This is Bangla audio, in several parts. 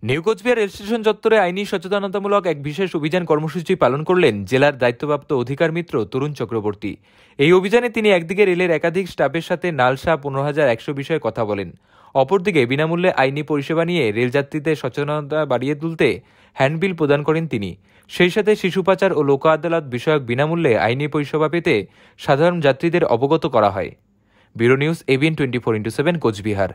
নিউ কোচবিহার রেল স্টেশন চত্বরে আইনি সচেতনতামূলক এক বিশেষ অভিযান কর্মসূচি পালন করলেন জেলার দায়িত্বপ্রাপ্ত অধিকার মিত্র তরুণ চক্রবর্তী। এই অভিযানে তিনি একদিকে রেলের একাধিক স্টাফের সাথে নালসা 15,100 বিষয়ে কথা বলেন, অপরদিকে বিনামূল্যে আইনি পরিষেবা নিয়ে রেলযাত্রীদের সচেতনতা বাড়িয়ে তুলতে হ্যান্ডবিল প্রদান করেন তিনি। সেই সাথে শিশু পাচার ও লোক আদালত বিষয়ক বিনামূল্যে আইনি পরিষেবা পেতে সাধারণ যাত্রীদের অবগত করা হয়। Bureau news, ABN 24x7, Cooch Behar.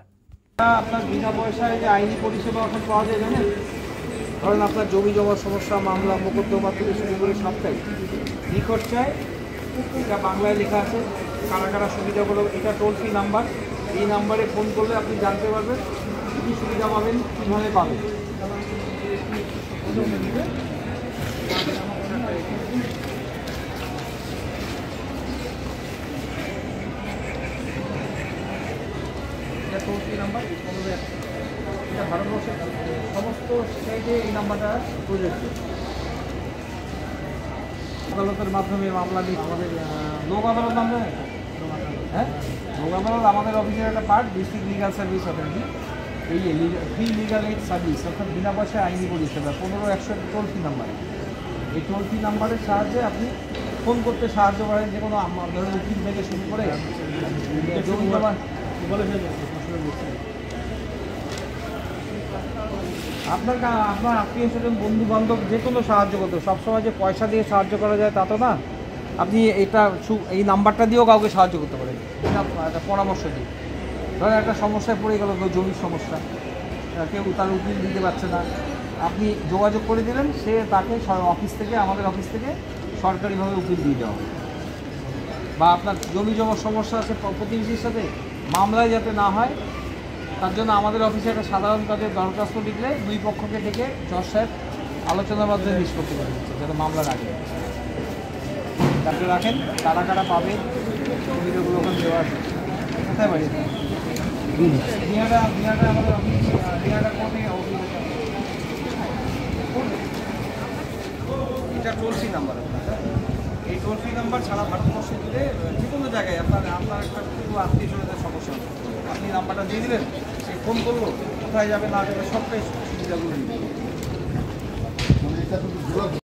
আপনার বিনা পয়সায় যে আইনি পরিষেবা এখন পাওয়া যায় জানেন, ধরেন আপনার জমি জমার সমস্যা, মামলা মোকদ্দমা থেকে শুরু করে সবটাই নিখরচায়। এটা বাংলায় লেখা আছে কারা কারা সুবিধাগুলো। এটা টোল ফ্রি নাম্বার, এই নাম্বারে ফোন করলে আপনি জানতে পারবেন কী সুবিধা পাবেন, কীভাবে পাবেন। এটা টোল ফ্রি নাম্বার, এটা ভারতবর্ষের সমস্ত সাইডে এই নাম্বারটা প্রযোজ্য। আদালতের মাধ্যমে মামলা নিয়ে আমাদের লোক আদালত নাম জানেন? হ্যাঁ, লোক আদালত আমাদের অফিসের একটা part, district legal service authority. এই ফ্রি লিগাল এইড সার্ভিস অর্থাৎ বিনা পয়সায় আইনি পরিষেবা 15,100 টোল ফ্রি নাম্বার। এই টোল ফ্রি নাম্বারের সাহায্যে আপনি ফোন করতে সাহায্য করেন, যে কোনো ধরেন উকিল থেকে শুরু করে জমি জমা বলে আপনার আত্মীয় স্বজন বন্ধু বান্ধব যে কোনো সাহায্য করতে। সবসময় যে পয়সা দিয়ে সাহায্য করা যায় তা তো না। আপনি এই নাম্বারটা দিয়েও কাউকে সাহায্য করতে পারেন, একটা পরামর্শ দিয়ে। ধরেন একটা সমস্যায় পড়ে গেল, জমির সমস্যা, কেউ তার উকিল দিতে পারছে না, আপনি যোগাযোগ করে দিলেন, সে তাকে অফিস থেকে, আমাদের অফিস থেকে সরকারিভাবে উকিল দিয়ে দেওয়া হবে। বা আপনার জমি জমার সমস্যা আছে প্রতিবেশীর সাথে, মামলায় যাতে না হয় তার জন্য আমাদের অফিসে একটা সাধারণ কাজের দরখাস্ত লিখলে দুই পক্ষকে ডেকে জজ সাহেব আলোচনার মাধ্যমে নিষ্পত্তি করে দিচ্ছে, যাতে মামলার আগে তাকে রাখেন। কারা কারা পাবে সুবিধাগুলো ওখানে দেওয়া আছে। কোথায় বাড়ি? বিহাটা আমাদের অফিস, বিহাটা কোর্টে। এটা টোল ফ্রি নাম্বার। এই টোল ফ্রি নাম্বার ছাড়া ভারতবর্ষে জুড়ে যে কোনো জায়গায় আপনার একটা পুরো আত্মীয় স্বজনের সমস্যা, আপনি নাম্বারটা দিয়ে দিলেন, সে ফোন করলো, কোথায় যাবে না যাবে সবটাই সুবিধাগুলো নিয়ে।